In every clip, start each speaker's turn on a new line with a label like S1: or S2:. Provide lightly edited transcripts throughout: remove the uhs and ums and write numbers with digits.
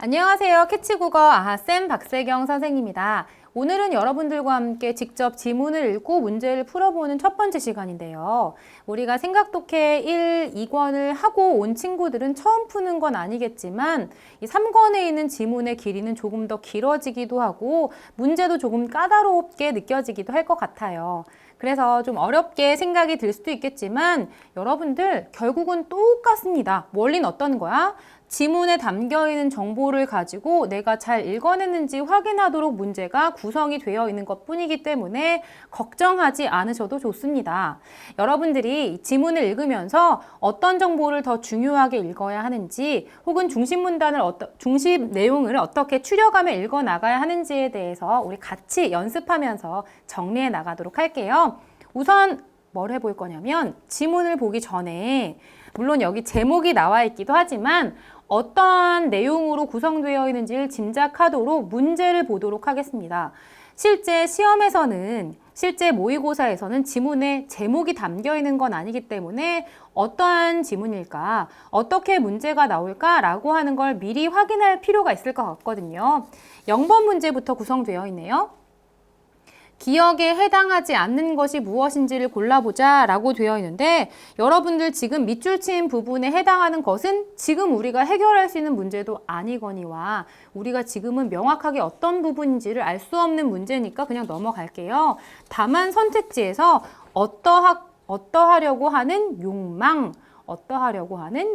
S1: 안녕하세요. 캐치국어 아하쌤 박세경 선생님입니다. 오늘은 여러분들과 함께 직접 지문을 읽고 문제를 풀어보는 첫 번째 시간인데요. 우리가 생각독해 1, 2권을 하고 온 친구들은 처음 푸는 건 아니겠지만 이 3권에 있는 지문의 길이는 조금 더 길어지기도 하고 문제도 조금 까다롭게 느껴지기도 할 것 같아요. 그래서 좀 어렵게 생각이 들 수도 있겠지만 여러분들 결국은 똑같습니다. 원리는 어떤 거야? 지문에 담겨있는 정보를 가지고 내가 잘 읽어냈는지 확인하도록 문제가 구성이 되어 있는 것 뿐이기 때문에 걱정하지 않으셔도 좋습니다. 여러분들이 지문을 읽으면서 어떤 정보를 더 중요하게 읽어야 하는지 혹은 중심 내용을 어떻게 추려가며 읽어 나가야 하는지에 대해서 우리 같이 연습하면서 정리해 나가도록 할게요. 우선 뭘 해볼 거냐면 지문을 보기 전에 물론 여기 제목이 나와 있기도 하지만 어떠한 내용으로 구성되어 있는지를 짐작하도록 문제를 보도록 하겠습니다. 실제 시험에서는, 실제 모의고사에서는 지문에 제목이 담겨 있는 건 아니기 때문에 어떠한 지문일까, 어떻게 문제가 나올까라고 하는 걸 미리 확인할 필요가 있을 것 같거든요. 0번 문제부터 구성되어 있네요. 기억에 해당하지 않는 것이 무엇인지를 골라보자 라고 되어 있는데 여러분들 지금 밑줄 친 부분에 해당하는 것은 지금 우리가 해결할 수 있는 문제도 아니거니와 우리가 지금은 명확하게 어떤 부분인지를 알 수 없는 문제니까 그냥 넘어갈게요. 다만 선택지에서 어떠하려고 하는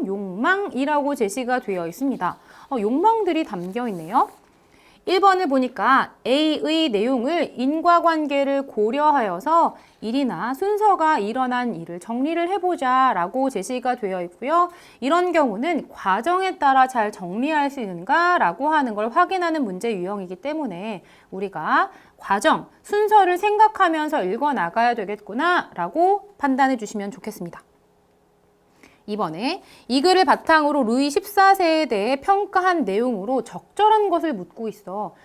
S1: 욕망이라고 제시가 되어 있습니다. 욕망들이 담겨 있네요. 1번을 보니까 A의 내용을 인과관계를 고려하여서 일이나 순서가 일어난 일을 정리를 해보자 라고 제시가 되어 있고요. 이런 경우는 과정에 따라 잘 정리할 수 있는가 라고 하는 걸 확인하는 문제 유형이기 때문에 우리가 과정, 순서를 생각하면서 읽어 나가야 되겠구나 라고 판단해 주시면 좋겠습니다. 이번에 이 글을 바탕으로 루이 14세에 대해 평가한 내용으로 적절한 것을 묻고 있어.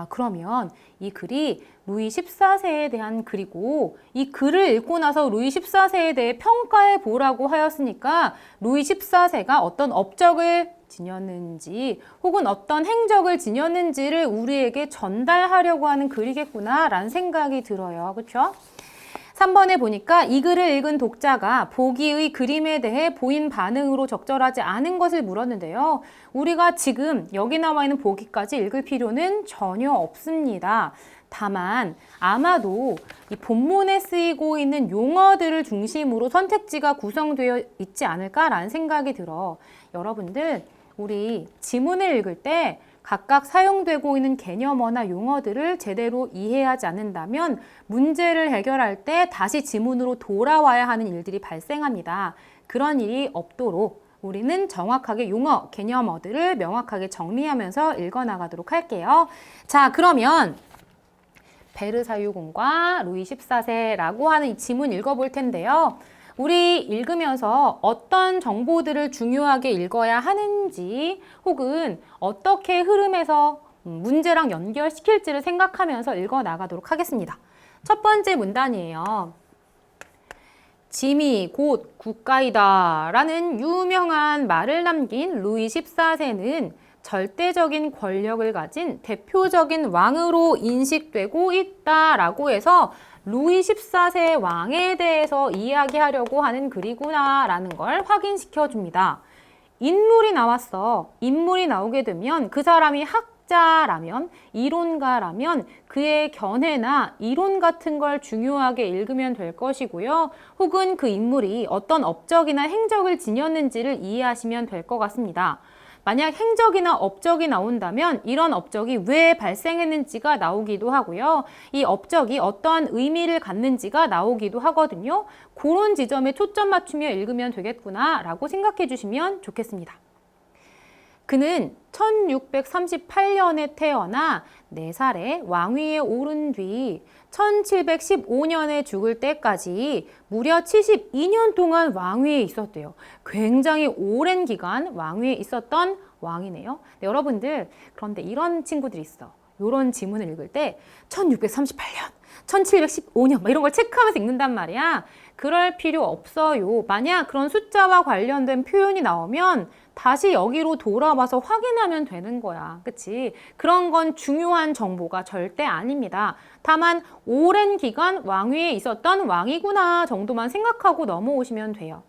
S1: 그러면 이 글이 루이 14세에 대한 글이고 이 글을 읽고 나서 루이 14세에 대해 평가해 보라고 하였으니까 루이 14세가 어떤 업적을 지녔는지 혹은 어떤 행적을 지녔는지를 우리에게 전달하려고 하는 글이겠구나 라는 생각이 들어요. 그렇죠? 3번에 보니까 이 글을 읽은 독자가 보기의 그림에 대해 보인 반응으로 적절하지 않은 것을 물었는데요. 우리가 지금 여기 나와 있는 보기까지 읽을 필요는 전혀 없습니다. 다만 아마도 이 본문에 쓰이고 있는 용어들을 중심으로 선택지가 구성되어 있지 않을까라는 생각이 들어. 여러분들 우리 지문을 읽을 때 각각 사용되고 있는 개념어나 용어들을 제대로 이해하지 않는다면 문제를 해결할 때 다시 지문으로 돌아와야 하는 일들이 발생합니다. 그런 일이 없도록 우리는 정확하게 용어, 개념어들을 명확하게 정리하면서 읽어나가도록 할게요. 자, 그러면 베르사유 궁과 루이 14세라고 하는 이 지문 읽어볼 텐데요. 우리 읽으면서 어떤 정보들을 중요하게 읽어야 하는지 혹은 어떻게 흐름에서 문제랑 연결시킬지를 생각하면서 읽어 나가도록 하겠습니다. 첫 번째 문단이에요. 짐이 곧 국가이다 라는 유명한 말을 남긴 루이 14세는 절대적인 권력을 가진 대표적인 왕으로 인식되고 있다라고 해서 루이 14세 왕에 대해서 이야기하려고 하는 글이구나 라는 걸 확인시켜 줍니다. 인물이 나왔어. 인물이 나오게 되면 그 사람이 학자라면, 이론가라면 그의 견해나 이론 같은 걸 중요하게 읽으면 될 것이고요. 혹은 그 인물이 어떤 업적이나 행적을 지녔는지를 이해하시면 될 것 같습니다. 만약 행적이나 업적이 나온다면 이런 업적이 왜 발생했는지가 나오기도 하고요. 이 업적이 어떠한 의미를 갖는지가 나오기도 하거든요. 그런 지점에 초점 맞추며 읽으면 되겠구나 라고 생각해 주시면 좋겠습니다. 그는 1638년에 태어나 4살에 왕위에 오른 뒤 1715년에 죽을 때까지 무려 72년 동안 왕위에 있었대요. 굉장히 오랜 기간 왕위에 있었던 왕이네요. 네, 여러분들 그런데 이런 친구들이 있어. 이런 지문을 읽을 때 1638년, 1715년 막 이런 걸 체크하면서 읽는단 말이야. 그럴 필요 없어요. 만약 그런 숫자와 관련된 표현이 나오면 다시 여기로 돌아와서 확인하면 되는 거야. 그치? 그런 건 중요한 정보가 절대 아닙니다. 다만 오랜 기간 왕위에 있었던 왕이구나 정도만 생각하고 넘어오시면 돼요.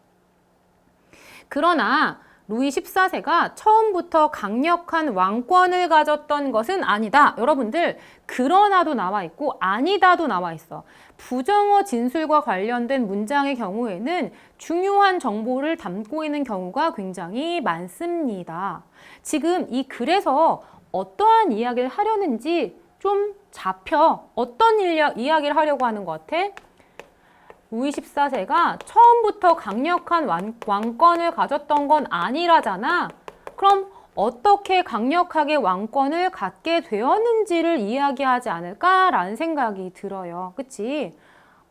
S1: 그러나 루이 14세가 처음부터 강력한 왕권을 가졌던 것은 아니다. 여러분들, 그러나도 나와 있고 아니다도 나와 있어. 부정어 진술과 관련된 문장의 경우에는 중요한 정보를 담고 있는 경우가 굉장히 많습니다. 지금 이 글에서 어떠한 이야기를 하려는지 좀 잡혀. 어떤 이야기를 하려고 하는 것 같아? 루이 14세가 처음부터 강력한 왕권을 가졌던 건 아니라잖아. 그럼 어떻게 강력하게 왕권을 갖게 되었는지를 이야기하지 않을까라는 생각이 들어요. 그치?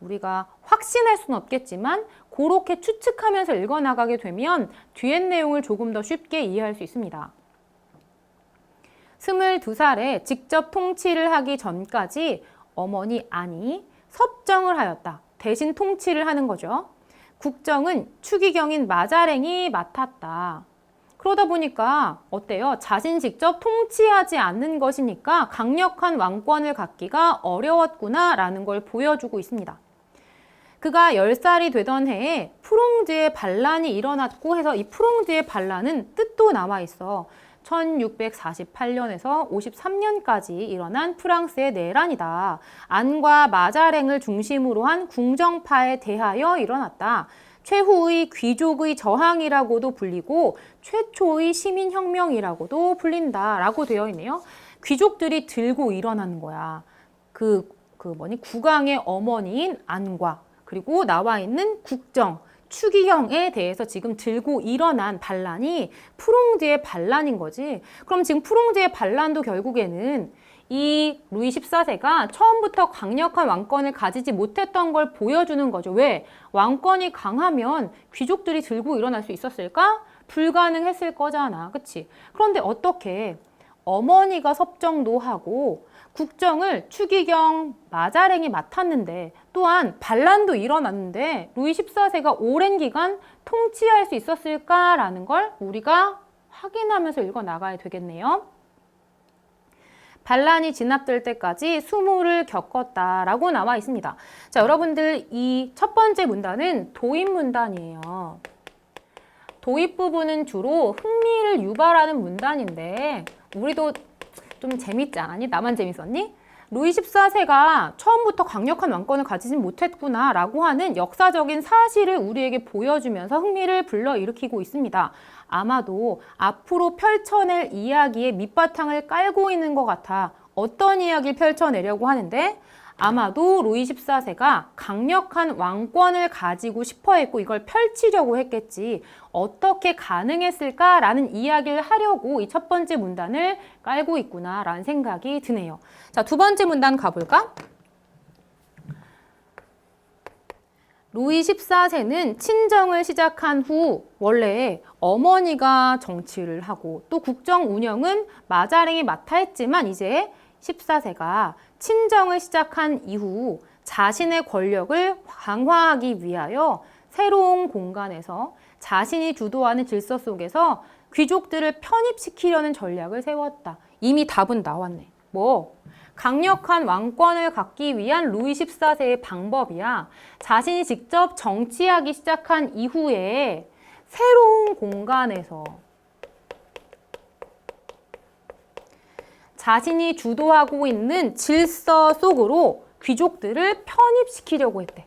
S1: 우리가 확신할 수는 없겠지만 그렇게 추측하면서 읽어나가게 되면 뒤에 내용을 조금 더 쉽게 이해할 수 있습니다. 22살에 직접 통치를 하기 전까지 어머니 안이 섭정을 하였다. 대신 통치를 하는 거죠. 국정은 추기경인 마자랭이 맡았다. 그러다 보니까 어때요? 자신 직접 통치하지 않는 것이니까 강력한 왕권을 갖기가 어려웠구나라는 걸 보여주고 있습니다. 그가 10살이 되던 해에 프롱드의 반란이 일어났고 해서 이 프롱드의 반란은 뜻도 나와 있어. 1648년에서 53년까지 일어난 프랑스의 내란이다. 안과 마자랭을 중심으로 한 궁정파에 대하여 일어났다. 최후의 귀족의 저항이라고도 불리고 최초의 시민혁명이라고도 불린다라고 되어 있네요. 귀족들이 들고 일어나는 거야. 국왕의 어머니인 안과 그리고 나와 있는 국정, 추기경에 대해서 지금 들고 일어난 반란이 프롱드의 반란인 거지. 그럼 지금 프롱드의 반란도 결국에는 이 루이 14세가 처음부터 강력한 왕권을 가지지 못했던 걸 보여주는 거죠. 왜? 왕권이 강하면 귀족들이 들고 일어날 수 있었을까? 불가능했을 거잖아. 그치? 그런데 어떻게 어머니가 섭정도 하고 국정을 추기경 마자랭이 맡았는데 또한 반란도 일어났는데 루이 14세가 오랜 기간 통치할 수 있었을까라는 걸 우리가 확인하면서 읽어나가야 되겠네요. 반란이 진압될 때까지 수모를 겪었다라고 나와 있습니다. 자, 여러분들 이 첫 번째 문단은 도입 문단이에요. 도입 부분은 주로 흥미를 유발하는 문단인데 우리도 좀 재밌지 않았니? 나만 재밌었니? 루이 14세가 처음부터 강력한 왕권을 가지진 못했구나 라고 하는 역사적인 사실을 우리에게 보여주면서 흥미를 불러일으키고 있습니다. 아마도 앞으로 펼쳐낼 이야기의 밑바탕을 깔고 있는 것 같아. 어떤 이야기를 펼쳐내려고 하는데 아마도 루이 14세가 강력한 왕권을 가지고 싶어 했고 이걸 펼치려고 했겠지. 어떻게 가능했을까라는 이야기를 하려고 이 첫 번째 문단을 깔고 있구나라는 생각이 드네요. 자, 두 번째 문단 가볼까? 루이 14세는 친정을 시작한 후 원래 어머니가 정치를 하고 또 국정 운영은 마자랭이 맡아 했지만 이제 14세가 친정을 시작한 이후 자신의 권력을 강화하기 위하여 새로운 공간에서 자신이 주도하는 질서 속에서 귀족들을 편입시키려는 전략을 세웠다. 이미 답은 나왔네. 뭐? 강력한 왕권을 갖기 위한 루이 14세의 방법이야. 자신이 직접 정치하기 시작한 이후에 새로운 공간에서 자신이 주도하고 있는 질서 속으로 귀족들을 편입시키려고 했대.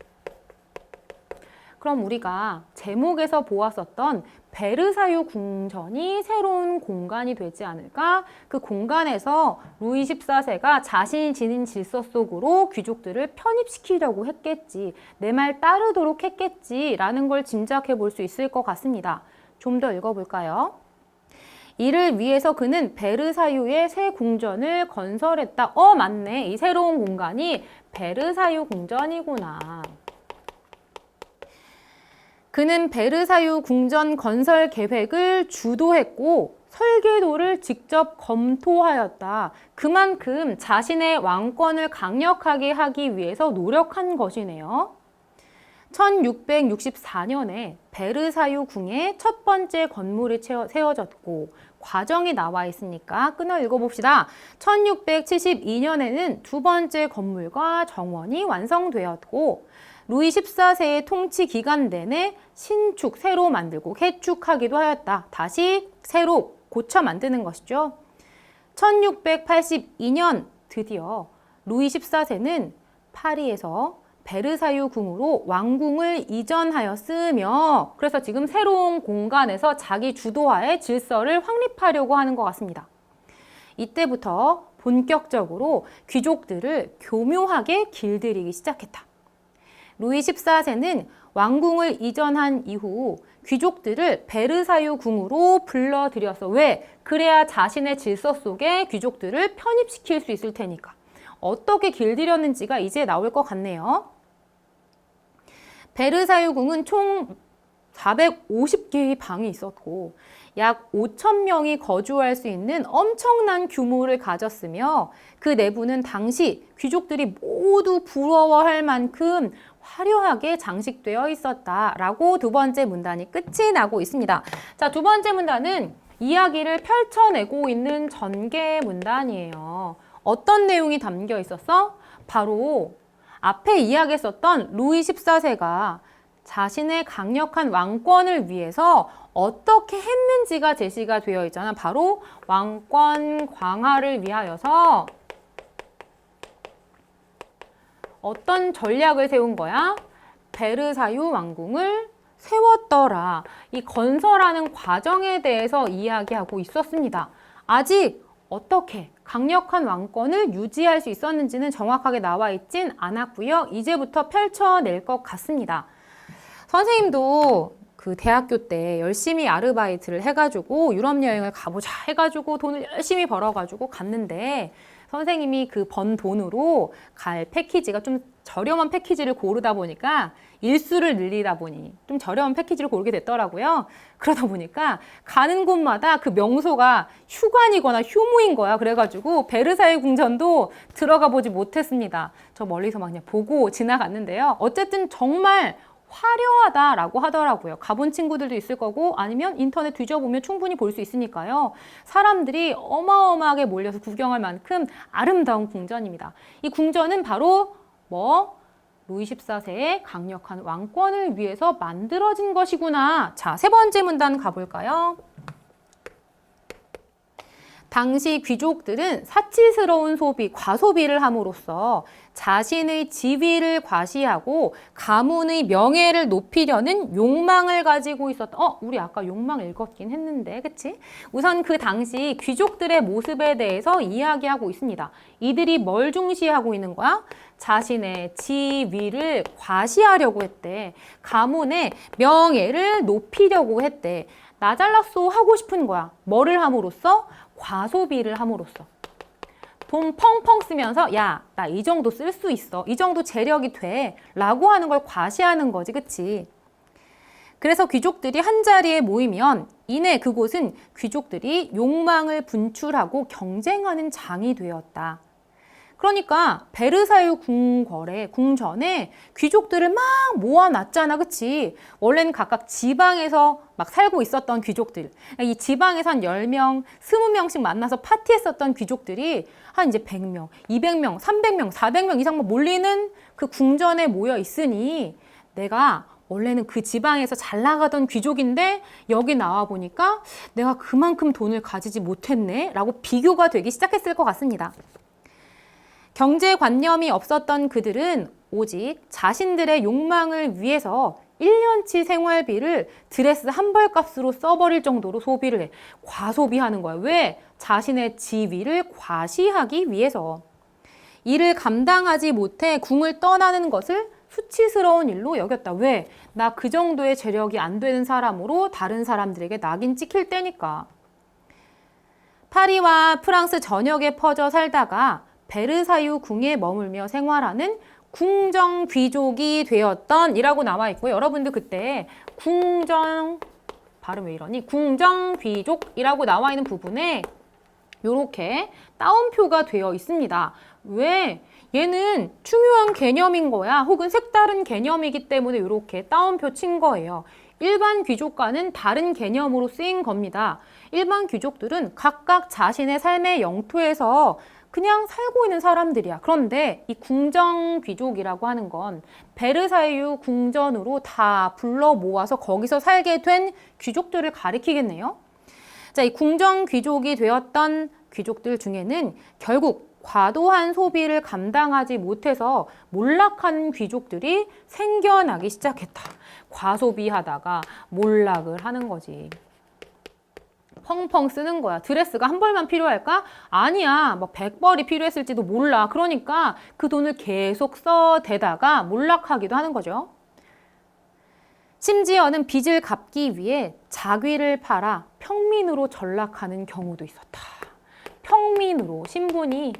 S1: 그럼 우리가 제목에서 보았었던 베르사유 궁전이 새로운 공간이 되지 않을까? 그 공간에서 루이 14세가 자신이 지닌 질서 속으로 귀족들을 편입시키려고 했겠지. 내 말 따르도록 했겠지. 라는 걸 짐작해 볼 수 있을 것 같습니다. 좀 더 읽어볼까요? 이를 위해서 그는 베르사유의 새 궁전을 건설했다. 맞네. 이 새로운 공간이 베르사유 궁전이구나. 그는 베르사유 궁전 건설 계획을 주도했고 설계도를 직접 검토하였다. 그만큼 자신의 왕권을 강력하게 하기 위해서 노력한 것이네요. 1664년에 베르사유 궁에 첫 번째 건물이 세워졌고 과정이 나와 있으니까 끊어 읽어봅시다. 1672년에는 두 번째 건물과 정원이 완성되었고 루이 14세의 통치 기간 내내 신축, 새로 만들고 개축하기도 하였다. 다시 새로 고쳐 만드는 것이죠. 1682년 드디어 루이 14세는 파리에서 베르사유 궁으로 왕궁을 이전하였으며 그래서 지금 새로운 공간에서 자기 주도하에 질서를 확립하려고 하는 것 같습니다. 이때부터 본격적으로 귀족들을 교묘하게 길들이기 시작했다. 루이 14세는 왕궁을 이전한 이후 귀족들을 베르사유 궁으로 불러들였어. 왜? 그래야 자신의 질서 속에 귀족들을 편입시킬 수 있을 테니까. 어떻게 길들였는지가 이제 나올 것 같네요. 베르사유 궁은 총 450개의 방이 있었고 약 5,000명이 거주할 수 있는 엄청난 규모를 가졌으며 그 내부는 당시 귀족들이 모두 부러워할 만큼 화려하게 장식되어 있었다라고 두 번째 문단이 끝이 나고 있습니다. 자, 두 번째 문단은 이야기를 펼쳐내고 있는 전개 문단이에요. 어떤 내용이 담겨 있었어? 바로 앞에 이야기했었던 루이 14세가 자신의 강력한 왕권을 위해서 어떻게 했는지가 제시가 되어 있잖아. 바로 왕권 강화를 위하여서 어떤 전략을 세운 거야? 베르사유 왕궁을 세웠더라. 이 건설하는 과정에 대해서 이야기하고 있었습니다. 아직 어떻게 강력한 왕권을 유지할 수 있었는지는 정확하게 나와 있진 않았고요. 이제부터 펼쳐낼 것 같습니다. 선생님도 그 대학교 때 열심히 아르바이트를 해가지고 유럽 여행을 가보자 해가지고 돈을 열심히 벌어가지고 갔는데 선생님이 그 번 돈으로 갈 패키지가 좀 저렴한 패키지를 고르다 보니까 일수를 늘리다 보니 좀 저렴한 패키지를 고르게 됐더라고요. 그러다 보니까 가는 곳마다 그 명소가 휴관이거나 휴무인 거야. 그래가지고 베르사유 궁전도 들어가 보지 못했습니다. 저 멀리서 막 그냥 보고 지나갔는데요. 어쨌든 정말 화려하다라고 하더라고요. 가본 친구들도 있을 거고 아니면 인터넷 뒤져보면 충분히 볼 수 있으니까요. 사람들이 어마어마하게 몰려서 구경할 만큼 아름다운 궁전입니다. 이 궁전은 바로 루이 14세의 강력한 왕권을 위해서 만들어진 것이구나. 자, 세 번째 문단 가볼까요? 당시 귀족들은 사치스러운 소비, 과소비를 함으로써 자신의 지위를 과시하고 가문의 명예를 높이려는 욕망을 가지고 있었다. 우리 아까 욕망 읽었긴 했는데, 그치? 우선 그 당시 귀족들의 모습에 대해서 이야기하고 있습니다. 이들이 뭘 중시하고 있는 거야? 자신의 지위를 과시하려고 했대. 가문의 명예를 높이려고 했대. 나 잘났어 하고 싶은 거야. 뭐를 함으로써? 과소비를 함으로써. 돈 펑펑 쓰면서 야, 나 이 정도 쓸 수 있어. 이 정도 재력이 돼. 라고 하는 걸 과시하는 거지. 그치? 그래서 귀족들이 한자리에 모이면 이내 그곳은 귀족들이 욕망을 분출하고 경쟁하는 장이 되었다. 그러니까 베르사유 궁전에 귀족들을 막 모아놨잖아. 그치? 원래는 각각 지방에서 막 살고 있었던 귀족들. 이 지방에서 한 10명, 20명씩 만나서 파티했었던 귀족들이 한 이제 100명, 200명, 300명, 400명 이상 몰리는 그 궁전에 모여 있으니 내가 원래는 그 지방에서 잘 나가던 귀족인데 여기 나와 보니까 내가 그만큼 돈을 가지지 못했네 라고 비교가 되기 시작했을 것 같습니다. 경제관념이 없었던 그들은 오직 자신들의 욕망을 위해서 1년치 생활비를 드레스 한 벌값으로 써버릴 정도로 소비를 해. 과소비하는 거야. 왜? 자신의 지위를 과시하기 위해서. 이를 감당하지 못해 궁을 떠나는 것을 수치스러운 일로 여겼다. 왜? 나 그 정도의 재력이 안 되는 사람으로 다른 사람들에게 낙인 찍힐 때니까. 파리와 프랑스 전역에 퍼져 살다가 베르사유 궁에 머물며 생활하는 궁정 귀족이 되었던 이라고 나와 있고요. 여러분들 그때 발음 왜 이러니? 궁정 귀족이라고 나와 있는 부분에 이렇게 따옴표가 되어 있습니다. 왜? 얘는 중요한 개념인 거야. 혹은 색다른 개념이기 때문에 이렇게 따옴표 친 거예요. 일반 귀족과는 다른 개념으로 쓰인 겁니다. 일반 귀족들은 각각 자신의 삶의 영토에서 그냥 살고 있는 사람들이야. 그런데 이 궁정 귀족이라고 하는 건 베르사유 궁전으로 다 불러 모아서 거기서 살게 된 귀족들을 가리키겠네요. 자, 이 궁정 귀족이 되었던 귀족들 중에는 결국 과도한 소비를 감당하지 못해서 몰락한 귀족들이 생겨나기 시작했다. 과소비하다가 몰락을 하는 거지. 펑펑 쓰는 거야. 드레스가 한 벌만 필요할까? 아니야. 막 100벌이 필요했을지도 몰라. 그러니까 그 돈을 계속 써대다가 몰락하기도 하는 거죠. 심지어는 빚을 갚기 위해 자귀를 팔아 평민으로 전락하는 경우도 있었다. 평민으로 신분이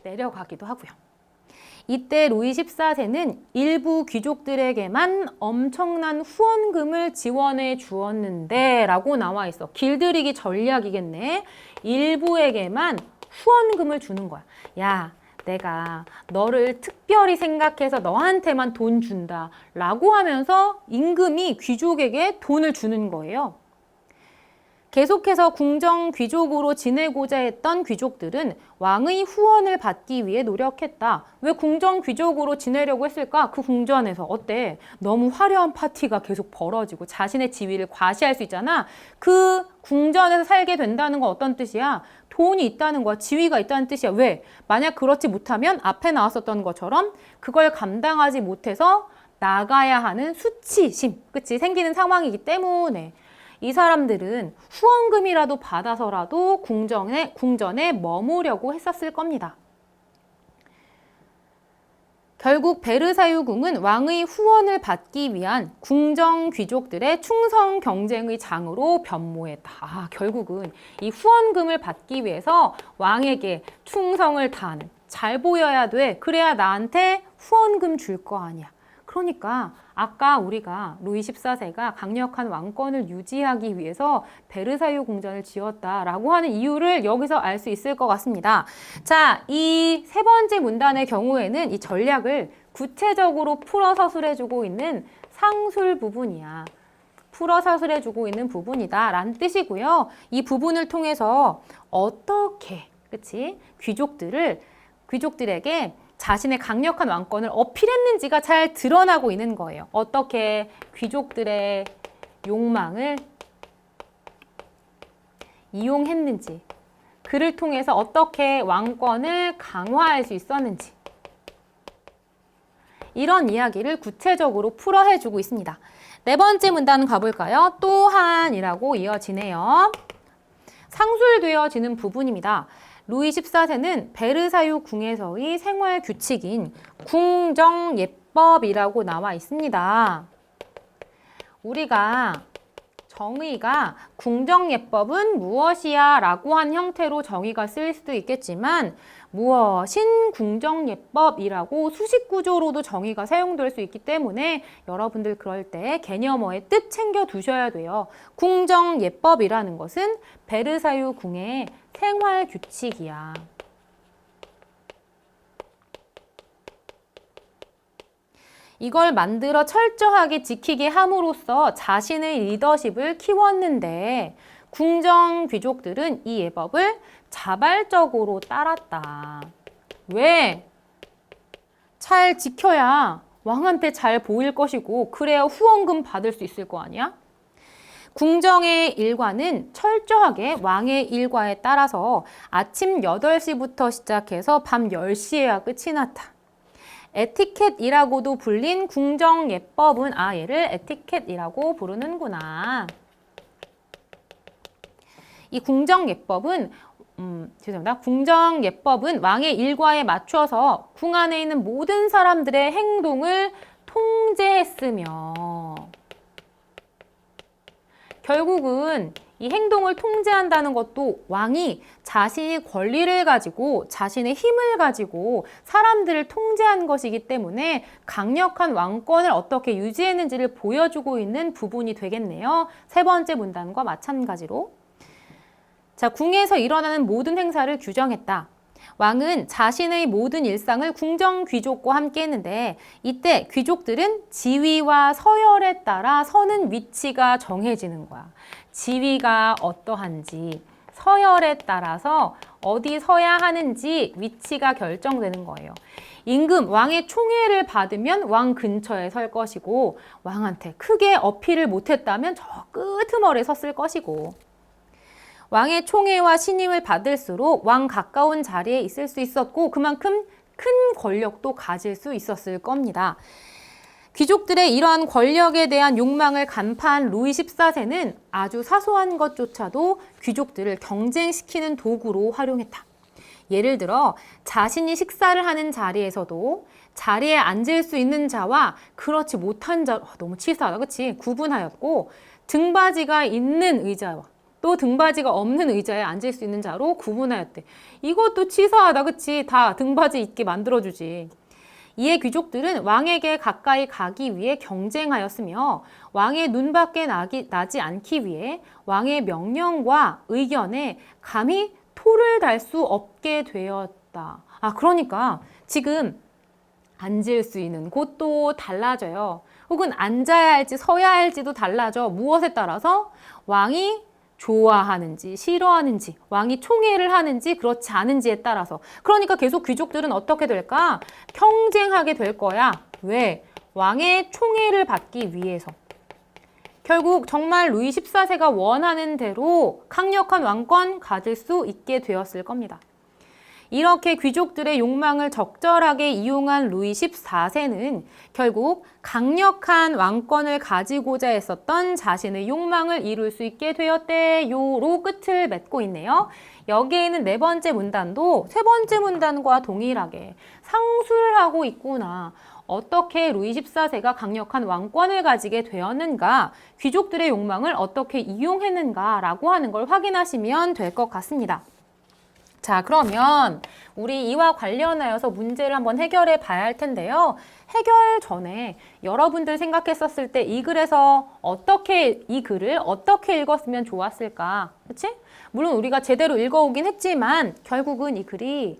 S1: 내려가기도 하고요. 이때 루이 14세는 일부 귀족들에게만 엄청난 후원금을 지원해 주었는데 라고 나와 있어. 길들이기 전략이겠네. 일부에게만 후원금을 주는 거야. 야, 내가 너를 특별히 생각해서 너한테만 돈 준다 라고 하면서 임금이 귀족에게 돈을 주는 거예요. 계속해서 궁정 귀족으로 지내고자 했던 귀족들은 왕의 후원을 받기 위해 노력했다. 왜 궁정 귀족으로 지내려고 했을까? 그 궁전에서 어때? 너무 화려한 파티가 계속 벌어지고 자신의 지위를 과시할 수 있잖아. 그 궁전에서 살게 된다는 건 어떤 뜻이야? 돈이 있다는 거야. 지위가 있다는 뜻이야. 왜? 만약 그렇지 못하면 앞에 나왔었던 것처럼 그걸 감당하지 못해서 나가야 하는 수치심, 그치? 생기는 상황이기 때문에 이 사람들은 후원금이라도 받아서라도 궁전에 머무려고 했었을 겁니다. 결국 베르사유 궁은 왕의 후원을 받기 위한 궁정 귀족들의 충성 경쟁의 장으로 변모했다. 결국은 이 후원금을 받기 위해서 왕에게 충성을 다하는, 잘 보여야 돼. 그래야 나한테 후원금 줄 거 아니야. 그러니까 아까 우리가 루이 14세가 강력한 왕권을 유지하기 위해서 베르사유 궁전을 지었다라고 하는 이유를 여기서 알 수 있을 것 같습니다. 자, 이 세 번째 문단의 경우에는 이 전략을 구체적으로 풀어 서술해주고 있는 상술 부분이야. 풀어 서술해주고 있는 부분이다 라는 뜻이고요. 이 부분을 통해서 어떻게, 그치? 귀족들에게 자신의 강력한 왕권을 어필했는지가 잘 드러나고 있는 거예요. 어떻게 귀족들의 욕망을 이용했는지, 그를 통해서 어떻게 왕권을 강화할 수 있었는지, 이런 이야기를 구체적으로 풀어해주고 있습니다. 네 번째 문단 가볼까요? 또한이라고 이어지네요. 상술되어지는 부분입니다. 루이 14세는 베르사유 궁에서의 생활 규칙인 궁정예법이라고 나와 있습니다. 우리가 정의가 궁정예법은 무엇이야 라고 한 형태로 정의가 쓰일 수도 있겠지만 무엇인 궁정예법이라고 수식구조로도 정의가 사용될 수 있기 때문에 여러분들 그럴 때 개념어의 뜻 챙겨 두셔야 돼요. 궁정예법이라는 것은 베르사유 궁의 생활 규칙이야. 이걸 만들어 철저하게 지키게 함으로써 자신의 리더십을 키웠는데 궁정 귀족들은 이 예법을 자발적으로 따랐다. 왜? 잘 지켜야 왕한테 잘 보일 것이고 그래야 후원금 받을 수 있을 거 아니야? 궁정의 일과는 철저하게 왕의 일과에 따라서 아침 8시부터 시작해서 밤 10시에야 끝이 났다. 에티켓이라고도 불린 궁정예법은 얘를 에티켓이라고 부르는구나. 이 궁정예법은 궁정예법은 왕의 일과에 맞춰서 궁 안에 있는 모든 사람들의 행동을 통제했으며 결국은 이 행동을 통제한다는 것도 왕이 자신이 권리를 가지고 자신의 힘을 가지고 사람들을 통제한 것이기 때문에 강력한 왕권을 어떻게 유지했는지를 보여주고 있는 부분이 되겠네요. 세 번째 문단과 마찬가지로. 자, 궁에서 일어나는 모든 행사를 규정했다. 왕은 자신의 모든 일상을 궁정 귀족과 함께 했는데 이때 귀족들은 지위와 서열에 따라 서는 위치가 정해지는 거야. 지위가 어떠한지 서열에 따라서 어디 서야 하는지 위치가 결정되는 거예요. 임금, 왕의 총애를 받으면 왕 근처에 설 것이고 왕한테 크게 어필을 못했다면 저 끄트머리에 섰을 것이고 왕의 총애와 신임을 받을수록 왕 가까운 자리에 있을 수 있었고 그만큼 큰 권력도 가질 수 있었을 겁니다. 귀족들의 이러한 권력에 대한 욕망을 간파한 루이 14세는 아주 사소한 것조차도 귀족들을 경쟁시키는 도구로 활용했다. 예를 들어 자신이 식사를 하는 자리에서도 자리에 앉을 수 있는 자와 그렇지 못한 자, 너무 치사하다, 그치? 구분하였고 등받이가 있는 의자와 또 등받이가 없는 의자에 앉을 수 있는 자로 구분하였대. 이것도 치사하다, 그치? 다 등받이 있게 만들어주지. 이에 귀족들은 왕에게 가까이 가기 위해 경쟁하였으며 왕의 눈밖에 나지 않기 위해 왕의 명령과 의견에 감히 토를 달 수 없게 되었다. 그러니까 지금 앉을 수 있는 곳도 달라져요. 혹은 앉아야 할지 서야 할지도 달라져. 무엇에 따라서 왕이 좋아하는지 싫어하는지 왕이 총애를 하는지 그렇지 않은지에 따라서. 그러니까 계속 귀족들은 어떻게 될까? 경쟁하게 될 거야. 왜? 왕의 총애를 받기 위해서. 결국 정말 루이 14세가 원하는 대로 강력한 왕권 가질 수 있게 되었을 겁니다. 이렇게 귀족들의 욕망을 적절하게 이용한 루이 14세는 결국 강력한 왕권을 가지고자 했었던 자신의 욕망을 이룰 수 있게 되었대요로 끝을 맺고 있네요. 여기에 있는 네 번째 문단도 세 번째 문단과 동일하게 상술하고 있구나. 어떻게 루이 14세가 강력한 왕권을 가지게 되었는가, 귀족들의 욕망을 어떻게 이용했는가라고 하는 걸 확인하시면 될 것 같습니다. 자, 그러면 우리 이와 관련하여서 문제를 한번 해결해 봐야 할 텐데요. 해결 전에 여러분들 생각했었을 때 이 글에서 이 글을 어떻게 읽었으면 좋았을까? 그치? 물론 우리가 제대로 읽어오긴 했지만 결국은 이 글이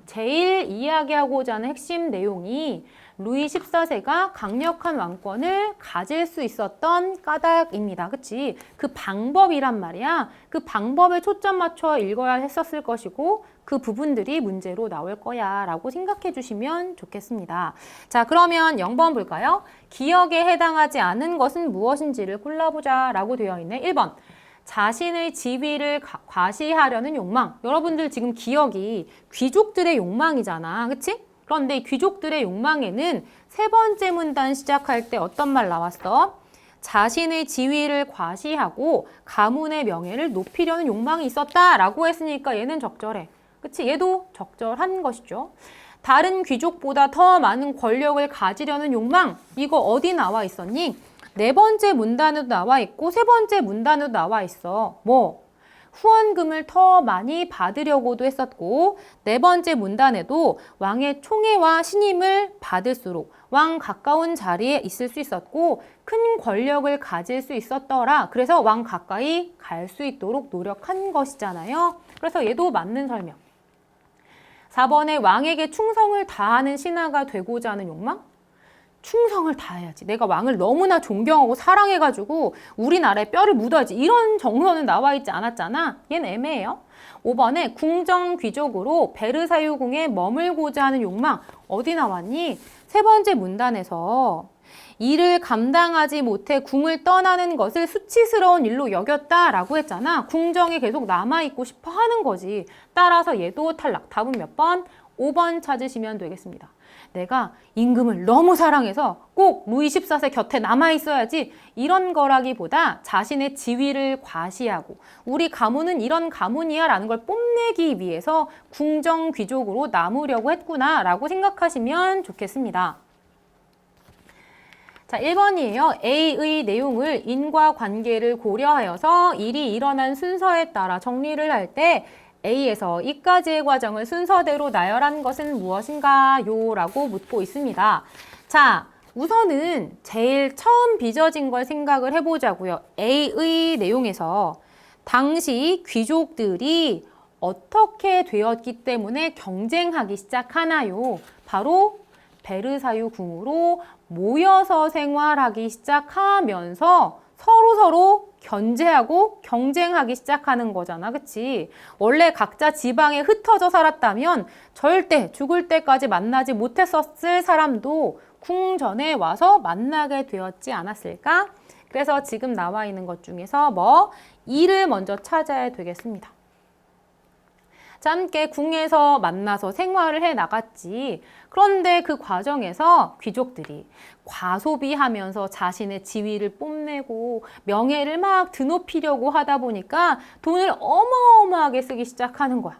S1: 제일 이야기하고자 하는 핵심 내용이 루이 14세가 강력한 왕권을 가질 수 있었던 까닭입니다. 그치? 그 방법이란 말이야. 그 방법에 초점 맞춰 읽어야 했었을 것이고 그 부분들이 문제로 나올 거야 라고 생각해 주시면 좋겠습니다. 자, 그러면 0번 볼까요? 기억에 해당하지 않은 것은 무엇인지를 골라보자 라고 되어 있네. 1번. 자신의 지위를 과시하려는 욕망. 여러분들 지금 기억이 귀족들의 욕망이잖아. 그치? 그런데 귀족들의 욕망에는 세 번째 문단 시작할 때 어떤 말 나왔어? 자신의 지위를 과시하고 가문의 명예를 높이려는 욕망이 있었다라고 했으니까 얘는 적절해. 그치? 얘도 적절한 것이죠. 다른 귀족보다 더 많은 권력을 가지려는 욕망, 이거 어디 나와 있었니? 네 번째 문단에도 나와 있고 세 번째 문단에도 나와 있어. 뭐? 후원금을 더 많이 받으려고도 했었고 네 번째 문단에도 왕의 총애와 신임을 받을수록 왕 가까운 자리에 있을 수 있었고 큰 권력을 가질 수 있었더라. 그래서 왕 가까이 갈 수 있도록 노력한 것이잖아요. 그래서 얘도 맞는 설명. 4번에 왕에게 충성을 다하는 신하가 되고자 하는 욕망? 충성을 다해야지. 내가 왕을 너무나 존경하고 사랑해가지고 우리나라에 뼈를 묻어야지. 이런 정서는 나와 있지 않았잖아. 얘는 애매해요. 5번에 궁정 귀족으로 베르사유 궁에 머물고자 하는 욕망. 어디 나왔니? 세 번째 문단에서 일을 감당하지 못해 궁을 떠나는 것을 수치스러운 일로 여겼다라고 했잖아. 궁정에 계속 남아있고 싶어 하는 거지. 따라서 얘도 탈락. 답은 몇 번? 5번 찾으시면 되겠습니다. 내가 임금을 너무 사랑해서 꼭 루이 14세 곁에 남아있어야지 이런 거라기보다 자신의 지위를 과시하고 우리 가문은 이런 가문이야 라는 걸 뽐내기 위해서 궁정 귀족으로 남으려고 했구나 라고 생각하시면 좋겠습니다. 자, 1번이에요. A의 내용을 인과관계를 고려하여서 일이 일어난 순서에 따라 정리를 할 때 A에서 E까지의 과정을 순서대로 나열한 것은 무엇인가요? 라고 묻고 있습니다. 자, 우선은 제일 처음 빚어진 걸 생각을 해보자고요. A의 내용에서 당시 귀족들이 어떻게 되었기 때문에 경쟁하기 시작하나요? 바로 베르사유 궁으로 모여서 생활하기 시작하면서 서로 견제하고 경쟁하기 시작하는 거잖아. 그치? 원래 각자 지방에 흩어져 살았다면 절대 죽을 때까지 만나지 못했었을 사람도 궁전에 와서 만나게 되었지 않았을까? 그래서 지금 나와 있는 것 중에서 이를 먼저 찾아야 되겠습니다. 자, 함께 궁에서 만나서 생활을 해 나갔지. 그런데 그 과정에서 귀족들이 과소비하면서 자신의 지위를 뽐내고 명예를 막 드높이려고 하다 보니까 돈을 어마어마하게 쓰기 시작하는 거야.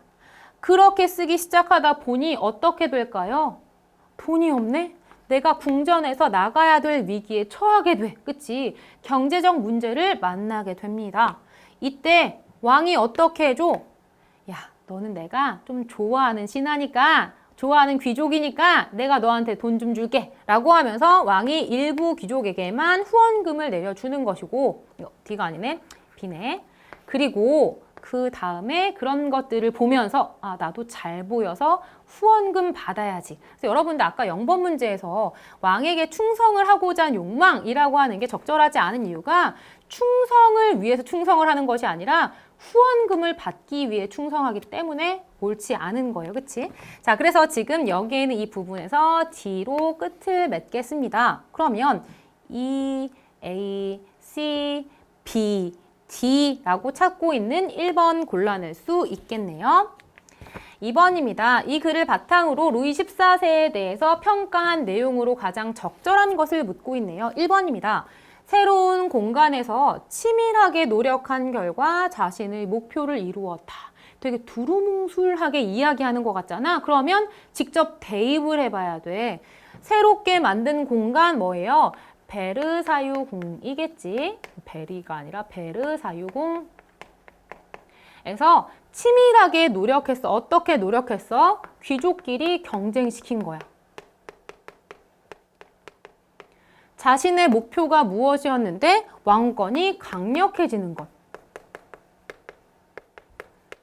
S1: 그렇게 쓰기 시작하다 보니 어떻게 될까요? 돈이 없네? 내가 궁전에서 나가야 될 위기에 처하게 돼. 그치? 경제적 문제를 만나게 됩니다. 이때 왕이 어떻게 해줘? 야, 너는 내가 좀 좋아하는 신하니까, 좋아하는 귀족이니까 내가 너한테 돈 좀 줄게 라고 하면서 왕이 일부 귀족에게만 후원금을 내려주는 것이고, D가 아니네, B네. 그리고 그 다음에 그런 것들을 보면서 나도 잘 보여서 후원금 받아야지. 그래서 여러분들 아까 0번 문제에서 왕에게 충성을 하고자 하는 욕망이라고 하는 게 적절하지 않은 이유가 충성을 위해서 충성을 하는 것이 아니라 후원금을 받기 위해 충성하기 때문에 옳지 않은 거예요. 그치? 자, 그래서 지금 여기에 있는 이 부분에서 D로 끝을 맺겠습니다. 그러면 E, A, C, B, D라고 찾고 있는 1번 골라낼 수 있겠네요. 2번입니다. 이 글을 바탕으로 루이 14세에 대해서 평가한 내용으로 가장 적절한 것을 묻고 있네요. 1번입니다. 새로운 공간에서 치밀하게 노력한 결과 자신의 목표를 이루었다. 되게 두루뭉술하게 이야기하는 것 같잖아. 그러면 직접 대입을 해봐야 돼. 새롭게 만든 공간 뭐예요? 베르사유궁이겠지. 베리가 아니라 베르사유궁. 에서 치밀하게 노력했어. 어떻게 노력했어? 귀족끼리 경쟁시킨 거야. 자신의 목표가 무엇이었는데 왕권이 강력해지는 것.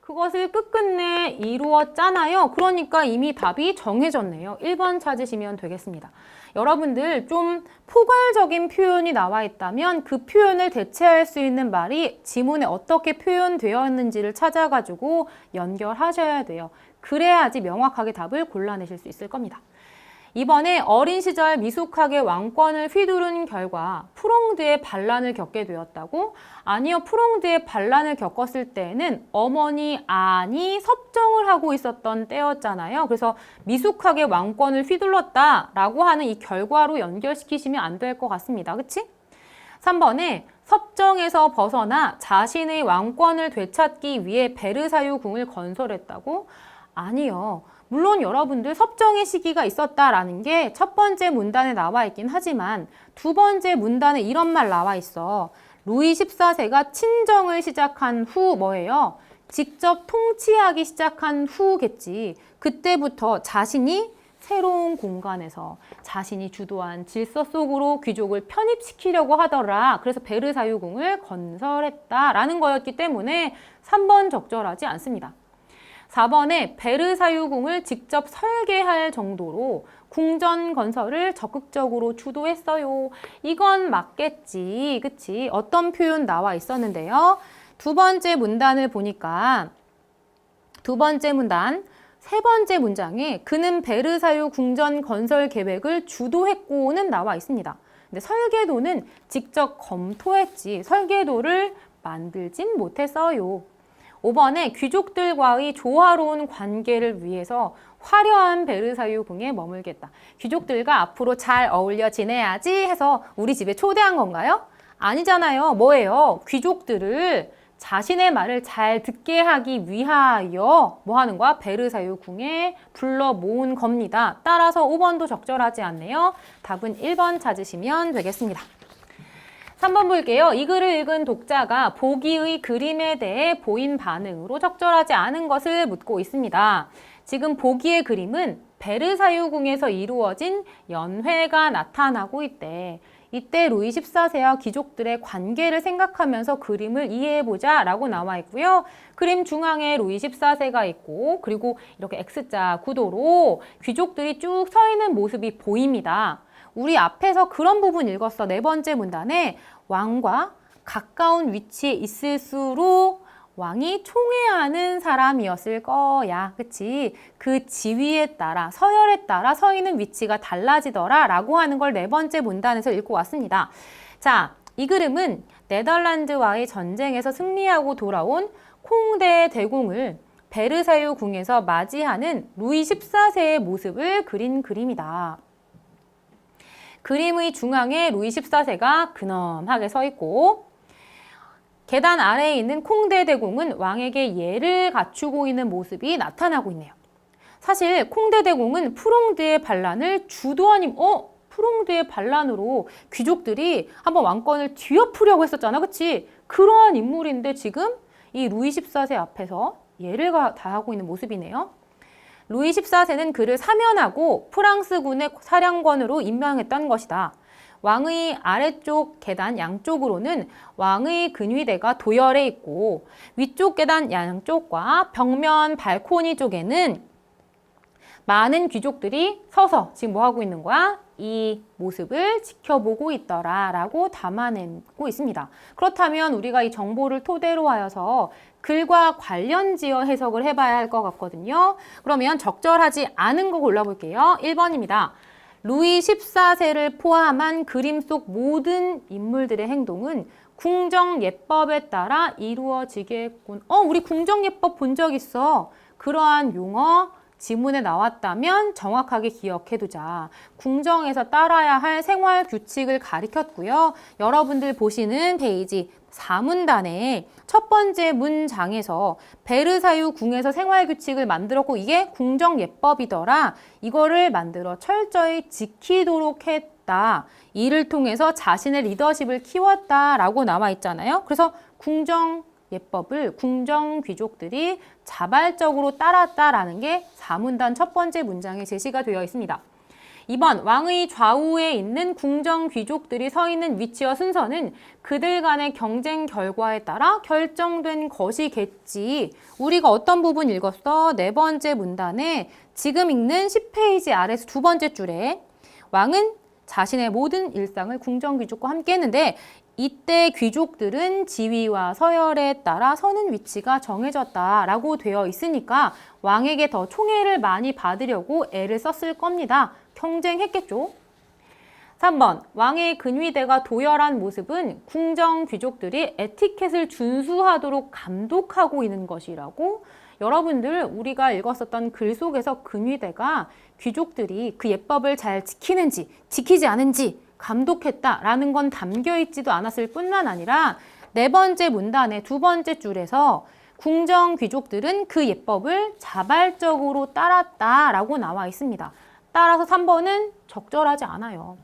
S1: 그것을 끝끝내 이루었잖아요. 그러니까 이미 답이 정해졌네요. 1번 찾으시면 되겠습니다. 여러분들 좀 포괄적인 표현이 나와 있다면 그 표현을 대체할 수 있는 말이 지문에 어떻게 표현되었는지를 찾아가지고 연결하셔야 돼요. 그래야지 명확하게 답을 골라내실 수 있을 겁니다. 이번에 어린 시절 미숙하게 왕권을 휘두른 결과 프롱드의 반란을 겪게 되었다고? 아니요, 프롱드의 반란을 겪었을 때는 어머니 안이 섭정을 하고 있었던 때였잖아요. 그래서 미숙하게 왕권을 휘둘렀다라고 하는 이 결과로 연결시키시면 안 될 것 같습니다. 그치? 3번에 섭정에서 벗어나 자신의 왕권을 되찾기 위해 베르사유궁을 건설했다고? 아니요. 물론 여러분들 섭정의 시기가 있었다라는 게 첫 번째 문단에 나와 있긴 하지만 두 번째 문단에 이런 말 나와 있어. 루이 14세가 친정을 시작한 후 뭐예요? 직접 통치하기 시작한 후겠지. 그때부터 자신이 새로운 공간에서 자신이 주도한 질서 속으로 귀족을 편입시키려고 하더라. 그래서 베르사유궁을 건설했다라는 거였기 때문에 3번 적절하지 않습니다. 4번에 베르사유궁을 직접 설계할 정도로 궁전 건설을 적극적으로 주도했어요. 이건 맞겠지. 그치? 어떤 표현 나와 있었는데요. 두 번째 문단을 보니까 두 번째 문단, 세 번째 문장에 그는 베르사유 궁전 건설 계획을 주도했고는 나와 있습니다. 근데 설계도는 직접 검토했지. 설계도를 만들진 못했어요. 5번에 귀족들과의 조화로운 관계를 위해서 화려한 베르사유궁에 머물겠다. 귀족들과 앞으로 잘 어울려 지내야지 해서 우리 집에 초대한 건가요? 아니잖아요. 뭐예요? 귀족들을 자신의 말을 잘 듣게 하기 위하여 뭐 하는 거야? 베르사유궁에 불러 모은 겁니다. 따라서 5번도 적절하지 않네요. 답은 1번 찾으시면 되겠습니다. 3번 볼게요. 이 글을 읽은 독자가 보기의 그림에 대해 보인 반응으로 적절하지 않은 것을 묻고 있습니다. 지금 보기의 그림은 베르사유궁에서 이루어진 연회가 나타나고 있대. 이때 루이 14세와 귀족들의 관계를 생각하면서 그림을 이해해보자 라고 나와 있고요. 그림 중앙에 루이 14세가 있고 그리고 이렇게 X자 구도로 귀족들이 쭉 서 있는 모습이 보입니다. 우리 앞에서 그런 부분 읽었어. 네 번째 문단에 왕과 가까운 위치에 있을수록 왕이 총애하는 사람이었을 거야. 그치? 그 지위에 따라, 서열에 따라 서 있는 위치가 달라지더라 라고 하는 걸 네 번째 문단에서 읽고 왔습니다. 자, 이 그림은 네덜란드와의 전쟁에서 승리하고 돌아온 콩대 대공을 베르사유 궁에서 맞이하는 루이 14세의 모습을 그린 그림이다. 그림의 중앙에 루이 14세가 근엄하게 서 있고 계단 아래에 있는 콩대 대공은 왕에게 예를 갖추고 있는 모습이 나타나고 있네요. 사실 콩대 대공은 프롱드의 반란을 주도한 프롱드의 반란으로 귀족들이 한번 왕권을 뒤엎으려고 했었잖아. 그치? 그러한 인물인데 지금 이 루이 14세 앞에서 예를 다하고 있는 모습이네요. 루이 14세는 그를 사면하고 프랑스군의 사령관으로 임명했던 것이다. 왕의 아래쪽 계단 양쪽으로는 왕의 근위대가 도열해 있고 위쪽 계단 양쪽과 벽면 발코니 쪽에는 많은 귀족들이 서서 지금 뭐 하고 있는 거야? 이 모습을 지켜보고 있더라 라고 담아내고 있습니다. 그렇다면 우리가 이 정보를 토대로 하여서 글과 관련지어 해석을 해봐야 할 것 같거든요. 그러면 적절하지 않은 거 골라볼게요. 1번입니다. 루이 14세를 포함한 그림 속 모든 인물들의 행동은 궁정예법에 따라 이루어지겠군. 우리 궁정예법 본 적 있어. 그러한 용어 지문에 나왔다면 정확하게 기억해두자. 궁정에서 따라야 할 생활 규칙을 가리켰고요. 여러분들 보시는 페이지 4문단에 첫 번째 문장에서 베르사유 궁에서 생활 규칙을 만들었고 이게 궁정예법이더라. 이거를 만들어 철저히 지키도록 했다. 이를 통해서 자신의 리더십을 키웠다라고 나와 있잖아요. 그래서 궁정예법을 궁정 귀족들이 자발적으로 따랐다라는 게 4문단 첫 번째 문장에 제시가 되어 있습니다. 2번, 왕의 좌우에 있는 궁정 귀족들이 서 있는 위치와 순서는 그들 간의 경쟁 결과에 따라 결정된 것이겠지. 우리가 어떤 부분 읽었어? 네 번째 문단에 지금 읽는 10페이지 아래서 두 번째 줄에 왕은 자신의 모든 일상을 궁정 귀족과 함께 했는데 이때 귀족들은 지위와 서열에 따라 서는 위치가 정해졌다라고 되어 있으니까 왕에게 더 총애를 많이 받으려고 애를 썼을 겁니다. 경쟁했겠죠. 3번, 왕의 근위대가 도열한 모습은 궁정 귀족들이 에티켓을 준수하도록 감독하고 있는 것이라고. 여러분들 우리가 읽었었던 글 속에서 근위대가 귀족들이 그 예법을 잘 지키는지 지키지 않은지 감독했다라는 건 담겨있지도 않았을 뿐만 아니라 네 번째 문단의 두 번째 줄에서 궁정 귀족들은 그 예법을 자발적으로 따랐다라고 나와 있습니다. 따라서 3번은 적절하지 않아요.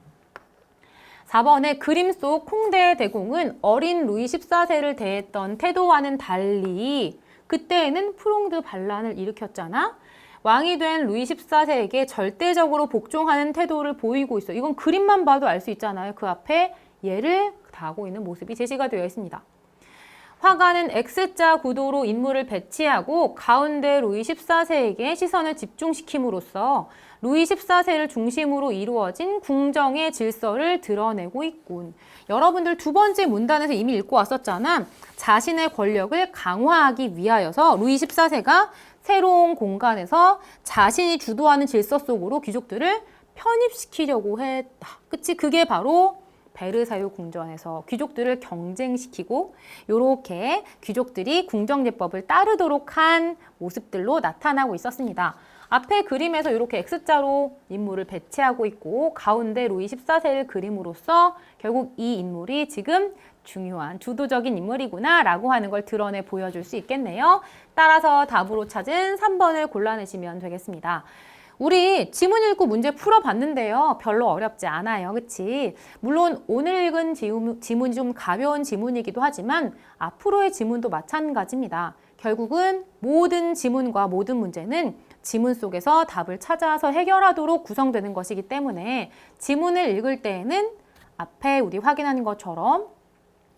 S1: 4번의 그림 속 콩대 대공은 어린 루이 14세를 대했던 태도와는 달리 그때에는 프롱드 반란을 일으켰잖아. 왕이 된 루이 14세에게 절대적으로 복종하는 태도를 보이고 있어. 이건 그림만 봐도 알 수 있잖아요. 그 앞에 예를 다하고 있는 모습이 제시가 되어 있습니다. 화가는 X자 구도로 인물을 배치하고 가운데 루이 14세에게 시선을 집중시킴으로써 루이 14세를 중심으로 이루어진 궁정의 질서를 드러내고 있군. 여러분들 두 번째 문단에서 이미 읽고 왔었잖아. 자신의 권력을 강화하기 위하여서 루이 14세가 새로운 공간에서 자신이 주도하는 질서 속으로 귀족들을 편입시키려고 했다. 그치? 그게 바로 베르사유 궁전에서 귀족들을 경쟁시키고 이렇게 귀족들이 궁정예법을 따르도록 한 모습들로 나타나고 있었습니다. 앞에 그림에서 이렇게 X자로 인물을 배치하고 있고 가운데 루이 14세를 그림으로써 결국 이 인물이 지금 중요한 주도적인 인물이구나 라고 하는 걸 드러내 보여줄 수 있겠네요. 따라서 답으로 찾은 3번을 골라내시면 되겠습니다. 우리 지문 읽고 문제 풀어봤는데요. 별로 어렵지 않아요. 그치? 물론 오늘 읽은 지문이 좀 가벼운 지문이기도 하지만 앞으로의 지문도 마찬가지입니다. 결국은 모든 지문과 모든 문제는 지문 속에서 답을 찾아서 해결하도록 구성되는 것이기 때문에 지문을 읽을 때에는 앞에 우리 확인한 것처럼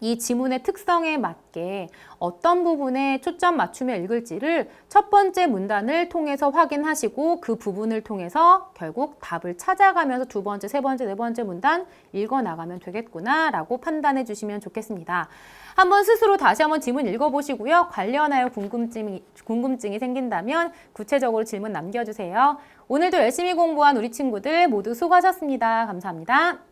S1: 이 지문의 특성에 맞게 어떤 부분에 초점 맞추며 읽을지를 첫 번째 문단을 통해서 확인하시고 그 부분을 통해서 결국 답을 찾아가면서 두 번째, 세 번째, 네 번째 문단 읽어나가면 되겠구나라고 판단해 주시면 좋겠습니다. 한번 스스로 다시 한번 지문 읽어보시고요. 관련하여 궁금증이 생긴다면 구체적으로 질문 남겨주세요. 오늘도 열심히 공부한 우리 친구들 모두 수고하셨습니다. 감사합니다.